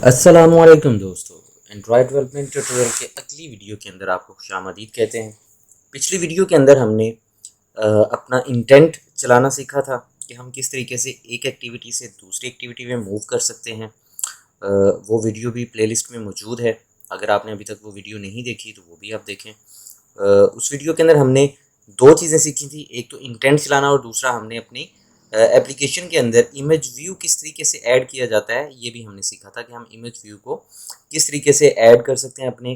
अस्सलामुअलैकुम दोस्तों, Android development tutorial के अगली वीडियो के अंदर आपको खुशामदीद कहते हैं। पिछली वीडियो के अंदर हमने अपना इंटेंट चलाना सीखा था कि हम किस तरीके से एक एक्टिविटी से दूसरी एक्टिविटी में मूव कर सकते हैं। वो वीडियो भी प्लेलिस्ट में मौजूद है। अगर आपने अभी तक वो वीडियो नहीं देखी तो वो भी आप देखें। उस वीडियो के अंदर हमने दो चीज़ें सीखी थी, एक तो इंटेंट चलाना और दूसरा हमने अपनी एप्लीकेशन के अंदर इमेज व्यू किस तरीके से ऐड किया जाता है, ये भी हमने सीखा था कि हम इमेज व्यू को किस तरीके से ऐड कर सकते हैं अपने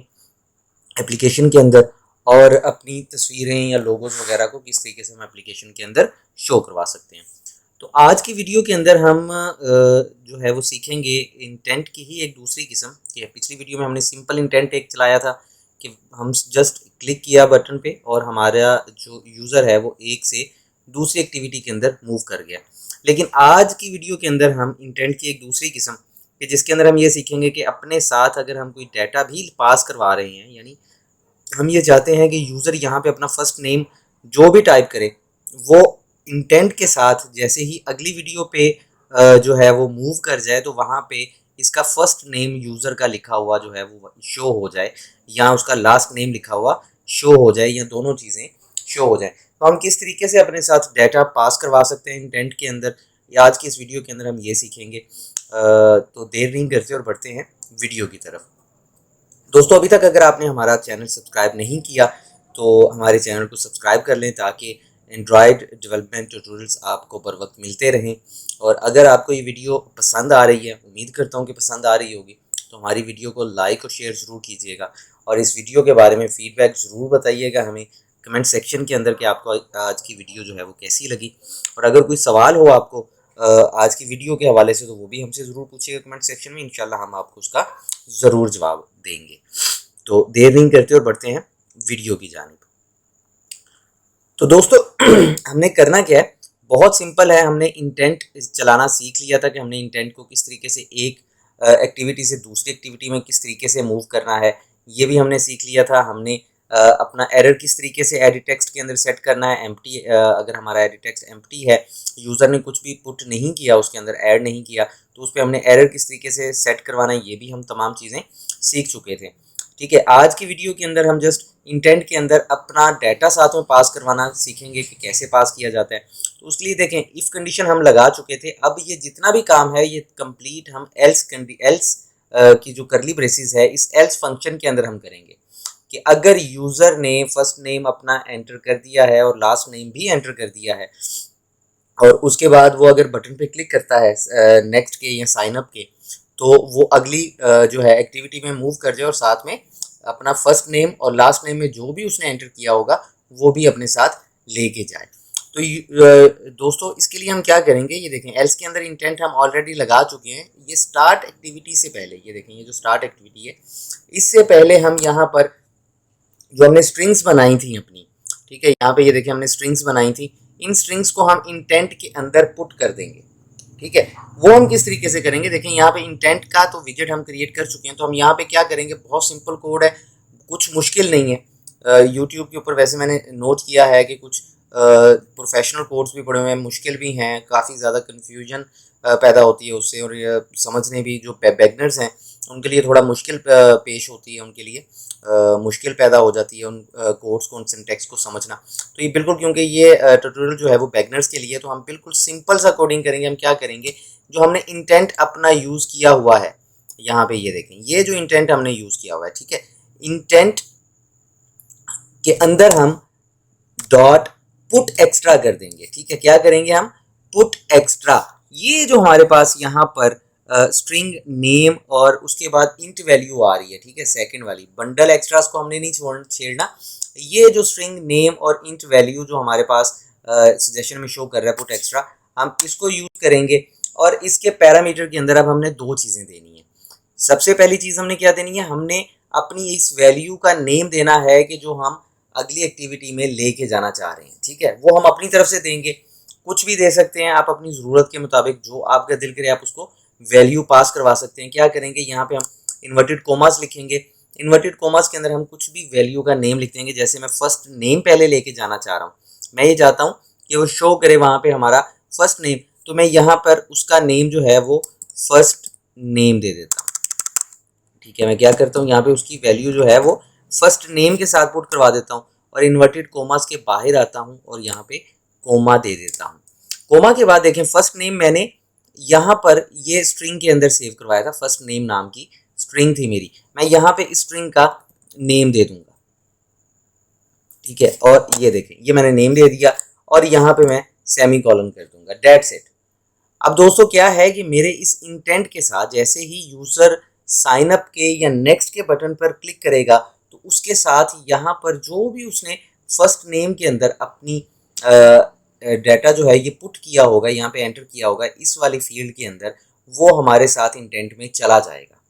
एप्लीकेशन के अंदर और अपनी तस्वीरें या लोगोज वगैरह को किस तरीके से हम एप्लीकेशन के अंदर शो करवा सकते हैं। तो आज की वीडियो के अंदर हम जो है वो सीखेंगे इंटेंट की ही एक दूसरी किस्म की। पिछली वीडियो में हमने सिंपल इंटेंट एक चलाया था कि हम जस्ट क्लिक किया बटन पे और हमारा जो यूज़र है वो एक से दूसरी एक्टिविटी के अंदर मूव कर गया। लेकिन आज की वीडियो के अंदर हम इंटेंट की एक दूसरी किस्म कि जिसके अंदर हम ये सीखेंगे कि अपने साथ अगर हम कोई डाटा भी पास करवा रहे हैं, यानी हम ये चाहते हैं कि यूज़र यहाँ पे अपना फर्स्ट नेम जो भी टाइप करे वो इंटेंट के साथ जैसे ही अगली वीडियो पे जो है वो मूव कर जाए तो वहाँ पे इसका फर्स्ट नेम यूज़र का लिखा हुआ जो है वो शो हो जाए या उसका लास्ट नेम लिखा हुआ शो हो जाए या दोनों चीज़ें शो हो जाए। तो हम किस तरीके से अपने साथ डाटा पास करवा सकते हैं इंटेंट के अंदर, या आज की इस वीडियो के अंदर हम ये सीखेंगे। तो देर नहीं करते और बढ़ते हैं वीडियो की तरफ। दोस्तों, अभी तक अगर आपने हमारा चैनल सब्सक्राइब नहीं किया तो हमारे चैनल को सब्सक्राइब कर लें ताकि एंड्रॉयड डेवलपमेंट ट्यूटोरियल्स आपको बर वक्त मिलते रहें। और अगर आपको ये वीडियो पसंद आ रही है, उम्मीद करता हूँ कि पसंद आ रही होगी, तो हमारी वीडियो को लाइक और शेयर ज़रूर कीजिएगा और इस वीडियो के बारे में फ़ीडबैक ज़रूर बताइएगा हमें कमेंट सेक्शन के अंदर कि आपको आज की वीडियो जो है वो कैसी लगी। और अगर कोई सवाल हो आपको आज की वीडियो के हवाले से तो वो भी हमसे ज़रूर पूछिएगा कमेंट सेक्शन में। इंशाल्लाह हम आपको उसका ज़रूर जवाब देंगे। तो देर नहीं करते और बढ़ते हैं वीडियो की जानिब। तो दोस्तों हमने करना क्या है, बहुत सिंपल है। हमने इंटेंट चलाना सीख लिया था कि हमने इंटेंट को किस तरीके से एक एक्टिविटी से दूसरी एक्टिविटी में किस तरीके से मूव करना है, ये भी हमने सीख लिया था। हमने अपना एरर किस तरीके से एडिट टेक्स्ट के अंदर सेट करना है। एम्प्टी अगर हमारा एडिट टेक्स्ट एम्प्टी है, यूज़र ने कुछ भी पुट नहीं किया, उसके अंदर ऐड नहीं किया, तो उस पर हमने एरर किस तरीके से सेट करवाना है, ये भी हम तमाम चीज़ें सीख चुके थे। ठीक है, आज की वीडियो के अंदर हम जस्ट इंटेंट के अंदर अपना डाटा साथ में पास करवाना सीखेंगे कि कैसे पास किया जाता है। तो उसके लिए देखें, इफ़ कंडीशन हम लगा चुके थे। अब ये जितना भी काम है ये कंप्लीट हम एल्स की जो करली ब्रेसिस है इस एल्स फंक्शन के अंदर हम करेंगे कि अगर यूज़र ने फर्स्ट नेम अपना एंटर कर दिया है और लास्ट नेम भी एंटर कर दिया है और उसके बाद वो अगर बटन पे क्लिक करता है नेक्स्ट के या साइन अप के, तो वो अगली जो है एक्टिविटी में मूव कर जाए और साथ में अपना फर्स्ट नेम और लास्ट नेम में जो भी उसने एंटर किया होगा वो भी अपने साथ लेके जाए। तो दोस्तों, इसके लिए हम क्या करेंगे, ये देखें एल्स के अंदर इंटेंट हम ऑलरेडी लगा चुके हैं। ये स्टार्ट एक्टिविटी से पहले, ये देखें ये जो स्टार्ट एक्टिविटी है इससे पहले हम यहाँ पर जो हमने स्ट्रिंग्स बनाई थी अपनी, ठीक है, यहाँ पे ये देखिए हमने स्ट्रिंग्स बनाई थी, इन स्ट्रिंग्स को हम इंटेंट के अंदर पुट कर देंगे। ठीक है, वो हम किस तरीके से करेंगे, देखें यहाँ पे इंटेंट का तो विजेट हम क्रिएट कर चुके हैं। तो हम यहाँ पे क्या करेंगे, बहुत सिंपल कोड है, कुछ मुश्किल नहीं है। यूट्यूब के ऊपर वैसे मैंने नोट किया है कि कुछ प्रोफेशनल कोड्स भी पड़े हुए हैं, मुश्किल भी हैं, काफ़ी ज़्यादा कन्फ्यूजन पैदा होती है उससे, और ये समझने भी जो बिगनर्स हैं उनके लिए थोड़ा मुश्किल पेश होती है, उनके लिए मुश्किल पैदा हो जाती है उन कोड्स को, उन सिंटैक्स को समझना। तो ये बिल्कुल, क्योंकि ये ट्यूटोरियल जो है वो बिगनर्स के लिए, तो हम बिल्कुल सिंपल सा कोडिंग करेंगे। हम क्या करेंगे, जो हमने इंटेंट अपना यूज़ किया हुआ है, यहाँ पे ये देखें ये जो इंटेंट हमने यूज़ किया हुआ है, ठीक है, इंटेंट के अंदर हम डॉट पुट एक्स्ट्रा कर देंगे। ठीक है, क्या करेंगे हम, पुट एक्स्ट्रा। ये जो हमारे पास यहाँ पर स्ट्रिंग नेम और उसके बाद इंट वैल्यू आ रही है, ठीक है, सेकंड वाली बंडल एक्स्ट्रास को हमने नहीं छेड़ना। ये जो स्ट्रिंग नेम और इंट वैल्यू जो हमारे पास सजेशन में शो कर रहा है पुट एक्स्ट्रा, हम इसको यूज करेंगे। और इसके पैरामीटर के अंदर अब हमने दो चीज़ें देनी है। सबसे पहली चीज़ हमने क्या देनी है, हमने अपनी इस वैल्यू का नेम देना है कि जो हम अगली एक्टिविटी में लेके जाना चाह रहे हैं। ठीक है, वो हम अपनी तरफ से देंगे, कुछ भी दे सकते हैं आप अपनी ज़रूरत के मुताबिक, जो आपका दिल करे आप उसको वैल्यू पास करवा सकते हैं। क्या करेंगे, यहाँ पे हम इन्वर्टेड कोमास लिखेंगे। इन्वर्टेड कोमास के अंदर हम कुछ भी वैल्यू का नेम लिख देंगे। जैसे मैं फर्स्ट नेम पहले लेके जाना चाह रहा हूँ, मैं ये चाहता हूँ कि वो शो करे वहाँ पे हमारा फर्स्ट नेम, तो मैं यहाँ पर उसका नेम जो है वो फर्स्ट नेम दे देता हूँ। ठीक है, मैं क्या करता हूँ यहाँ पे उसकी वैल्यू जो है वो फर्स्ट नेम के साथ पुट करवा देता हूँ और इन्वर्टेड कोमास के बाहर आता हूँ और यहाँ पे कोमा दे देता हूँ। कोमा के बाद देखें फर्स्ट नेम मैंने यहाँ पर ये स्ट्रिंग के अंदर सेव करवाया था, फर्स्ट नेम नाम की स्ट्रिंग थी मेरी, मैं यहाँ पे स्ट्रिंग का नेम दे दूंगा। ठीक है, और ये देखें ये मैंने नेम दे दिया और यहाँ पे मैं सेमी कॉलन कर दूंगा, दैट्स इट। अब दोस्तों क्या है कि मेरे इस इंटेंट के साथ जैसे ही यूज़र साइन अप के या नेक्स्ट के बटन पर क्लिक करेगा तो उसके साथ यहाँ पर जो भी उसने फर्स्ट नेम के अंदर अपनी डाटा जो है ये पुट किया होगा, यहाँ पे एंटर किया होगा इस वाली फील्ड के अंदर, वो हमारे साथ इंटेंट में चला जाएगा।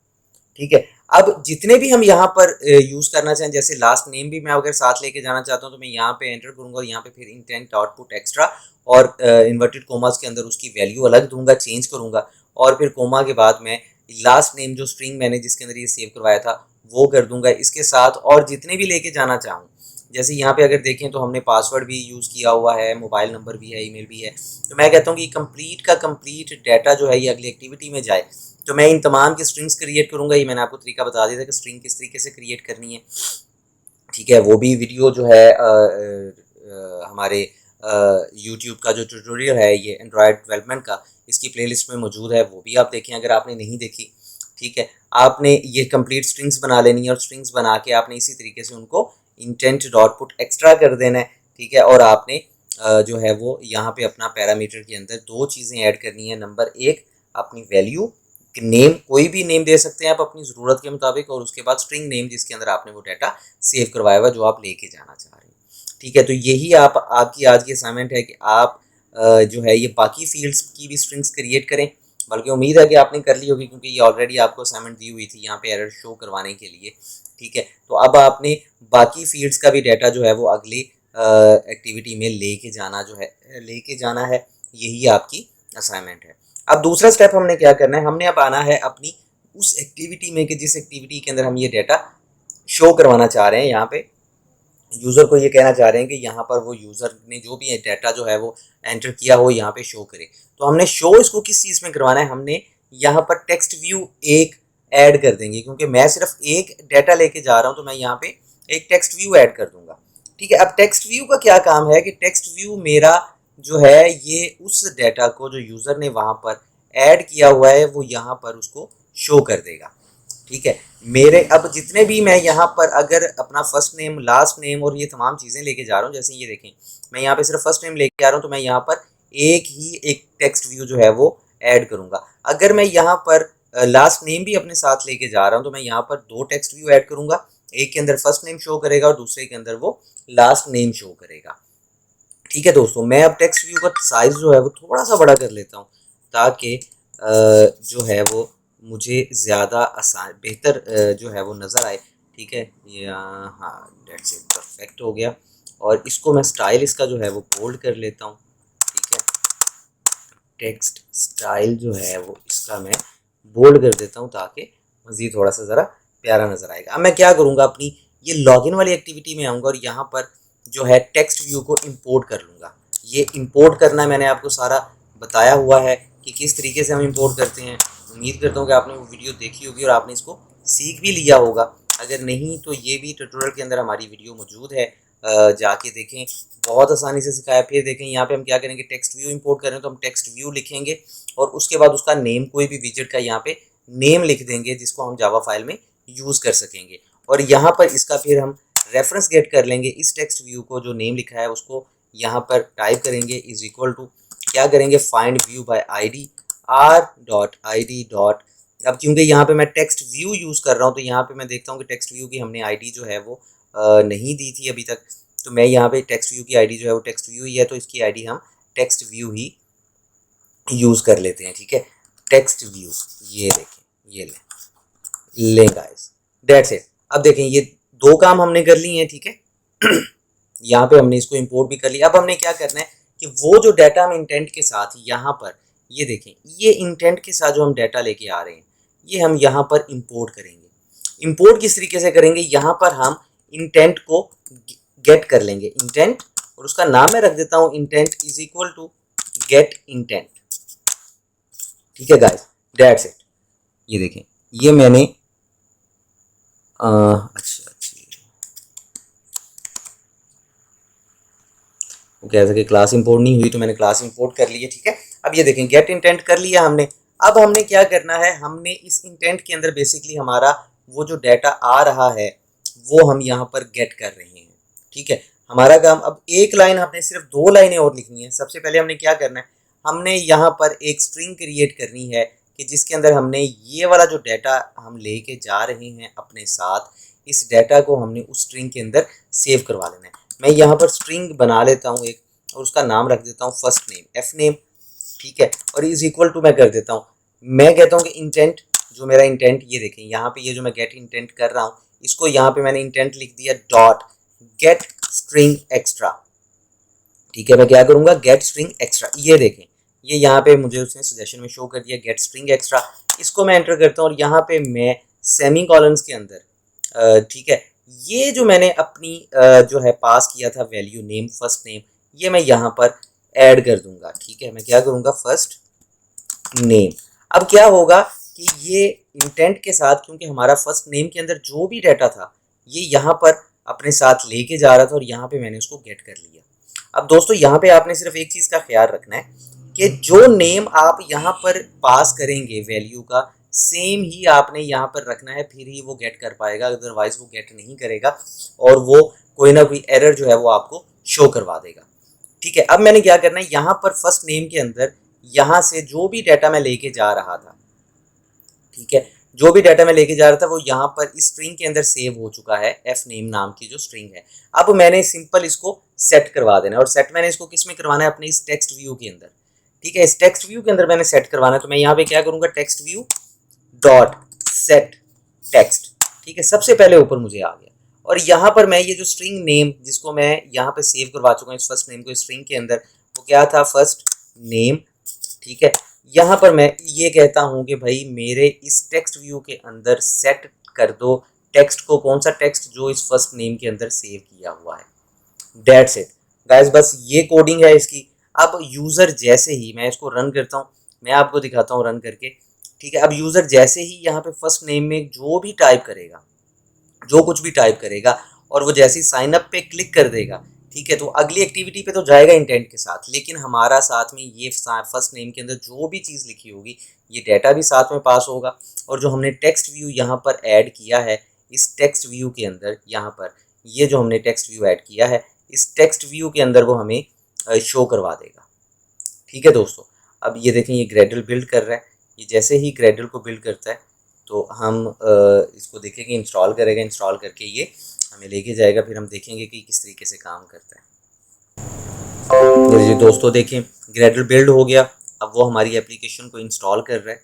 ठीक है, अब जितने भी हम यहाँ पर यूज़ करना चाहें, जैसे लास्ट नेम भी मैं अगर साथ लेके जाना चाहता हूँ तो मैं यहाँ पे एंटर करूँगा और यहाँ पे फिर इंटेंट आउटपुट एक्स्ट्रा और इन्वर्टेड कोमास के अंदर उसकी वैल्यू अलग दूंगा, चेंज करूँगा और फिर कोमा के बाद मैं लास्ट नेम जो स्ट्रिंग मैंने जिसके अंदर ये सेव करवाया था वो कर दूंगा इसके साथ, और जितने भी लेके जाना चाहूँ। जैसे यहाँ पे अगर देखें तो हमने पासवर्ड भी यूज़ किया हुआ है, मोबाइल नंबर भी है, ईमेल भी है, तो मैं कहता हूँ कि कंप्लीट का कंप्लीट डाटा जो है ये अगली एक्टिविटी में जाए। तो मैं इन तमाम की स्ट्रिंग्स क्रिएट करूँगा, ये मैंने आपको तरीका बता दिया था कि स्ट्रिंग किस तरीके से क्रिएट करनी है। ठीक है, वो भी वीडियो जो है हमारे यूट्यूब का जो ट्यूटोरियल है ये एंड्रॉयड डेवलपमेंट का, इसकी प्लेलिस्ट में मौजूद है, वो भी आप देखें अगर आपने नहीं देखी। ठीक है, आपने ये कंप्लीट स्ट्रिंग्स बना लेनी है और स्ट्रिंग्स बना के आपने इसी तरीके से उनको इंटेंट डॉट पुट एक्स्ट्रा कर देना है। ठीक है, और आपने जो है वो यहाँ पे अपना पैरामीटर के अंदर दो चीज़ें ऐड करनी है। नंबर एक, अपनी वैल्यू नेम, कोई भी नेम दे सकते हैं आप अपनी ज़रूरत के मुताबिक, और उसके बाद स्ट्रिंग नेम जिसके अंदर आपने वो डाटा सेव करवाया हुआ जो आप लेके जाना चाह रहे हैं। ठीक है, तो यही आपकी आज की असाइनमेंट है कि आप जो है ये बाकी फील्ड्स की भी स्ट्रिंग्स क्रिएट करें, बल्कि उम्मीद है कि आपने कर ली होगी क्योंकि ये ऑलरेडी आपको असाइनमेंट दी हुई थी यहाँ पे एरर शो करवाने के लिए। ठीक है, तो अब आपने बाकी फील्ड्स का भी डाटा जो है वो अगली एक्टिविटी में लेके जाना है, यही आपकी असाइनमेंट है। अब दूसरा स्टेप हमने क्या करना है, हमने अब आना है अपनी उस एक्टिविटी में कि जिस एक्टिविटी के अंदर हम ये डाटा शो करवाना चाह रहे हैं। यहाँ पे यूज़र को ये कहना चाह रहे हैं कि यहाँ पर वो यूज़र ने जो भी डाटा जो है वो एंटर किया हो यहाँ पे शो करे। तो हमने शो इसको किस चीज़ में करवाना है, हमने यहाँ पर टेक्स्ट व्यू एक ऐड कर देंगे, क्योंकि मैं सिर्फ एक डाटा लेके जा रहा हूँ तो मैं यहाँ पे एक टेक्स्ट व्यू ऐड कर दूंगा। ठीक है, अब टेक्स्ट व्यू का क्या काम है कि टेक्स्ट व्यू मेरा जो है ये उस डाटा को जो यूज़र ने वहाँ पर ऐड किया हुआ है वो यहाँ पर उसको शो कर देगा। ठीक है, मेरे अब जितने भी मैं यहाँ पर अगर अपना फर्स्ट नेम, लास्ट नेम और ये तमाम चीज़ें लेके जा रहा हूँ, जैसे ये देखें मैं यहाँ पे सिर्फ फर्स्ट नेम लेके आ रहा हूँ तो मैं यहाँ पर एक टेक्स्ट व्यू जो है वो ऐड करूँगा। अगर मैं यहाँ पर लास्ट नेम भी अपने साथ लेके जा रहा हूँ तो मैं यहाँ पर दो टेक्स्ट व्यू ऐड करूँगा, एक के अंदर फर्स्ट नेम शो करेगा और दूसरे के अंदर वो लास्ट नेम शो करेगा। ठीक है दोस्तों, मैं अब टेक्स्ट व्यू का साइज़ जो है वो थोड़ा सा बड़ा कर लेता हूँ ताकि जो है वो मुझे ज़्यादा आसान बेहतर जो है वो नज़र आए। ठीक है, ये हाँ डेट्स इट, परफेक्ट हो गया। और इसको मैं स्टाइल इसका जो है वो बोल्ड कर लेता हूँ। ठीक है, टेक्स्ट स्टाइल जो है वो इसका मैं बोल्ड कर देता हूँ ताकि मज़ीद थोड़ा सा ज़रा प्यारा नज़र आएगा। अब मैं क्या करूँगा, अपनी ये लॉगिन वाली एक्टिविटी में आऊँगा और यहाँ पर जो है टेक्स्ट व्यू को इंपोर्ट कर लूँगा। ये इंपोर्ट करना मैंने आपको सारा बताया हुआ है कि किस तरीके से हम इंपोर्ट करते हैं। उम्मीद करता हूँ कि आपने वो वीडियो देखी होगी और आपने इसको सीख भी लिया होगा। अगर नहीं तो ये भी ट्यूटोरियल के अंदर हमारी वीडियो मौजूद है, जाके देखें, बहुत आसानी से सिखाया। फिर देखें यहाँ पे हम क्या करेंगे, टेक्स्ट व्यू इंपोर्ट करें तो हम टेक्स्ट व्यू लिखेंगे और उसके बाद उसका नेम, कोई भी विजेट का यहाँ पे नेम लिख देंगे जिसको हम जावा फाइल में यूज़ कर सकेंगे। और यहाँ पर इसका फिर हम रेफरेंस गेट कर लेंगे, इस टेक्स्ट व्यू को जो नेम लिखा है उसको यहाँ पर टाइप करेंगे इज इक्वल टू, क्या करेंगे, find view bye ID r.id dot. अब क्योंकि यहाँ पे मैं टेक्स्ट व्यू यूज़ कर रहा हूँ तो यहाँ पे मैं देखता हूँ कि टेक्स्ट व्यू की हमने आईडी जो है वो नहीं दी थी अभी तक, तो मैं यहाँ पे टेक्स्ट व्यू की आईडी जो है वो टेक्स्ट व्यू ही है, तो इसकी आईडी हम टेक्स्ट व्यू ही यूज़ कर लेते हैं। ठीक है, टेक्स्ट व्यू, ये देखें, ये लें गाइस, दैट्स इट। अब देखें ये दो काम हमने कर लिए हैं। ठीक है, यहाँ पे हमने इसको इंपोर्ट भी कर लिया। अब हमने क्या करना है कि वो जो डाटा हम इंटेंट के साथ यहाँ पर, ये देखें, ये इंटेंट के साथ जो हम डाटा लेके आ रहे हैं ये हम यहाँ पर इंपोर्ट करेंगे। इंपोर्ट किस तरीके से करेंगे, यहाँ पर हम इंटेंट को गेट कर लेंगे, इंटेंट, और उसका नाम मैं रख देता हूँ intent is equal to get intent. ठीक है गाइस, दैट्स इट। ये देखें, ये मैंने अच्छा अच्छा, वो कह रहा था कि क्लास इंपोर्ट नहीं हुई, तो मैंने क्लास इंपोर्ट कर ली है। ठीक है, अब ये देखें गेट इंटेंट कर लिया हमने। अब हमने क्या करना है, हमने इस इंटेंट के अंदर बेसिकली हमारा वो जो डाटा आ रहा है वो हम यहाँ पर गेट कर रहे हैं। ठीक है, हमारा काम अब एक लाइन, हमने सिर्फ 2 लाइनें और लिखनी है। सबसे पहले हमने क्या करना है, हमने यहाँ पर एक स्ट्रिंग क्रिएट करनी है कि जिसके अंदर हमने ये वाला जो डाटा हम लेके जा रहे हैं अपने साथ, इस डाटा को हमने उस स्ट्रिंग के अंदर सेव करवा लेना है। मैं यहाँ पर स्ट्रिंग बना लेता हूँ एक, और उसका नाम रख देता हूँ फर्स्ट नेम, एफ नेम। ठीक है, और इज इक्वल टू मैं कर देता हूँ, मैं कहता हूँ कि इंटेंट, जो मेरा इंटेंट, ये देखें यहाँ पे, ये जो मैं गेट इंटेंट कर रहा हूँ, इसको यहाँ पे मैंने इंटेंट लिख दिया डॉट गेट स्ट्रिंग एक्स्ट्रा। ठीक है, मैं क्या करूँगा, गेट स्ट्रिंग एक्स्ट्रा। ये देखें, ये यहाँ पे मुझे उसने सजेशन में शो कर दिया गेट स्ट्रिंग एक्स्ट्रा। इसको मैं एंटर करता हूँ और यहाँ पे मैं सेमी कॉलन्स के अंदर, ठीक है, ये जो मैंने अपनी जो है पास किया था वैल्यू नेम, फर्स्ट नेम, ये मैं यहाँ पर ऐड कर दूंगा। ठीक है, मैं क्या करूँगा, फर्स्ट नेम। अब क्या होगा कि ये इंटेंट के साथ, क्योंकि हमारा फर्स्ट नेम के अंदर जो भी डाटा था ये यहाँ पर अपने साथ लेके जा रहा था, और यहाँ पे मैंने उसको गेट कर लिया। अब दोस्तों यहाँ पे आपने सिर्फ एक चीज़ का ख्याल रखना है कि जो नेम आप यहाँ पर पास करेंगे वैल्यू का, सेम ही आपने यहाँ पर रखना है, फिर ही वो गेट कर पाएगा, अदरवाइज वो गेट नहीं करेगा और वो कोई ना कोई एरर जो है वो आपको शो करवा देगा। ठीक है, अब मैंने क्या करना है, यहाँ पर फर्स्ट नेम के अंदर यहाँ से जो भी डाटा मैं लेके जा रहा था, ठीक है, जो भी डाटा मैं लेके जा रहा था वो यहाँ पर इस स्ट्रिंग के अंदर सेव हो चुका है, एफ नेम नाम की जो स्ट्रिंग है। अब मैंने सिंपल इसको सेट करवा देना है, और सेट मैंने इसको किस में करवाना है, अपने इस टेक्स्ट व्यू के अंदर। ठीक है, इस टेक्स्ट व्यू के अंदर मैंने सेट करवाना है, तो मैं यहाँ पे क्या करूँगा, text view dot set text. ठीक है, सबसे पहले ऊपर मुझे आ गया, और यहाँ पर मैं ये जो स्ट्रिंग नेम जिसको मैं यहाँ पे सेव करवा चुका हूँ इस फर्स्ट नेम को, इस स्ट्रिंग के अंदर, वो क्या था, फर्स्ट नेम। ठीक है, यहाँ पर मैं ये कहता हूँ कि भाई मेरे इस टेक्स्ट व्यू के अंदर सेट कर दो टेक्स्ट को, कौन सा टेक्स्ट, जो इस फर्स्ट नेम के अंदर सेव किया हुआ है। डेट्स इट गाइस, बस ये कोडिंग है इसकी। अब यूज़र जैसे ही मैं इसको रन करता हूँ, मैं आपको दिखाता हूँ रन करके। ठीक है, अब यूज़र जैसे ही यहाँ पे फर्स्ट नेम में जो भी टाइप करेगा, जो कुछ भी टाइप करेगा, और वो जैसे ही साइन अप पे क्लिक कर देगा, ठीक है, तो अगली एक्टिविटी पे तो जाएगा इंटेंट के साथ, लेकिन हमारा साथ में ये फर्स्ट नेम के अंदर जो भी चीज़ लिखी होगी ये डाटा भी साथ में पास होगा। और जो हमने टेक्स्ट व्यू यहाँ पर ऐड किया है, इस टेक्स्ट व्यू के अंदर यहाँ पर ये जो हमने टेक्स्ट व्यू ऐड किया है, इस टेक्स्ट व्यू के अंदर वो हमें शो करवा देगा। ठीक है दोस्तों, अब ये देखें, ये ग्रेडल बिल्ड कर रहा है। ये जैसे ही ग्रेडल को बिल्ड करता है तो हम इसको देखेंगे, इंस्टॉल करेगा, इंस्टॉल करके ये हमें लेके जाएगा, फिर हम देखेंगे कि किस तरीके से काम करता है। ये दोस्तों देखें, ग्रेडल बिल्ड हो गया। अब वो हमारी एप्लीकेशन को इंस्टॉल कर रहा है,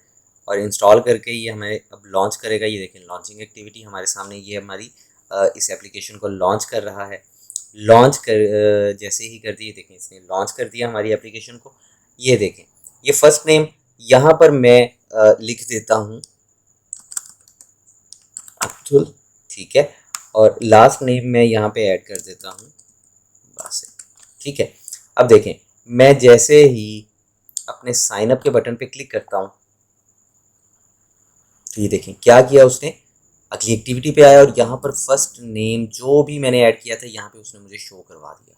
और इंस्टॉल करके ये हमें अब लॉन्च करेगा। ये देखें, लॉन्चिंग एक्टिविटी हमारे सामने, ये हमारी इस एप्लीकेशन को लॉन्च कर रहा है। लॉन्च कर जैसे ही कर दिए, देखें इसने लॉन्च कर दिया हमारी एप्लीकेशन को। ये देखें, ये फर्स्ट नेम यहाँ पर मैं लिख देता हूँ अब्दुल। ठीक है, और लास्ट नेम मैं यहाँ पे ऐड कर देता हूँ बासित। ठीक है, अब देखें, मैं जैसे ही अपने साइन अप के बटन पे क्लिक करता हूँ, तो ये देखें क्या किया उसने, अगली एक्टिविटी पे आया, और यहाँ पर फर्स्ट नेम जो भी मैंने ऐड किया था यहाँ पे उसने मुझे शो करवा दिया।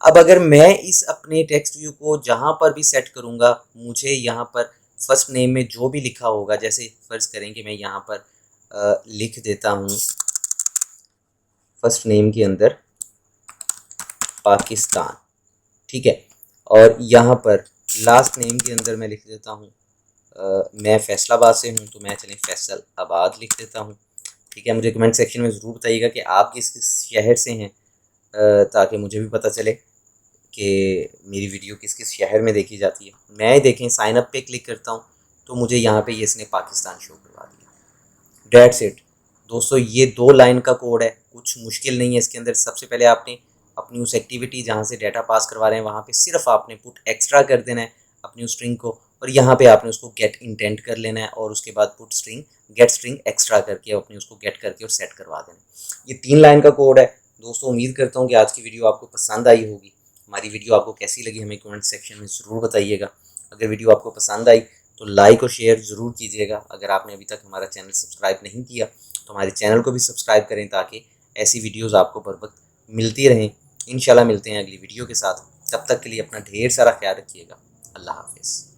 अब अगर मैं इस अपने टेक्स्ट व्यू को जहाँ पर भी सेट करूँगा, मुझे यहाँ पर फर्स्ट नेम में जो भी लिखा होगा, जैसे फ़र्ज़ करें कि मैं यहाँ पर लिख देता हूँ फर्स्ट नेम के अंदर पाकिस्तान। ठीक है, और यहाँ पर लास्ट नेम के अंदर मैं लिख देता हूँ मैं फैसलाबाद से हूँ, तो मैं चलें फैसलाबाद लिख देता हूँ। ठीक है, मुझे कमेंट सेक्शन में ज़रूर बताइएगा कि आप किस किस शहर से हैं, ताकि मुझे भी पता चले कि मेरी वीडियो किस किस शहर में देखी जाती है। मैं देखें साइन अप पे क्लिक करता हूँ तो मुझे यहाँ पे ये इसने पाकिस्तान शो करवा दिया। डेट्स इट दोस्तों, ये 2 लाइन का कोड है, कुछ मुश्किल नहीं है इसके अंदर। सबसे पहले आपने अपनी उस एक्टिविटी जहाँ से डाटा पास करवा रहे हैं वहाँ पे सिर्फ आपने पुट एक्स्ट्रा कर देना है अपनी उस स्ट्रिंग को, और यहाँ पे आपने उसको गेट इंटेंट कर लेना है, और उसके बाद put string gate string extra करके अपनी उसको गेट करके और सेट करवा देना है। ये 3 लाइन का कोड है दोस्तों। उम्मीद करता हूँ कि आज की वीडियो आपको पसंद आई होगी। हमारी वीडियो आपको कैसी लगी हमें कमेंट सेक्शन में ज़रूर बताइएगा। अगर वीडियो आपको पसंद आई तो लाइक और शेयर ज़रूर कीजिएगा। अगर आपने अभी तक हमारा चैनल सब्सक्राइब नहीं किया तो हमारे चैनल को भी सब्सक्राइब करें ताकि ऐसी वीडियोज़ आपको बर वक्त मिलती रहें। इंशाल्लाह मिलते हैं अगली वीडियो के साथ। तब तक के लिए अपना ढेर सारा ख्याल रखिएगा। अल्लाह हाफिज़।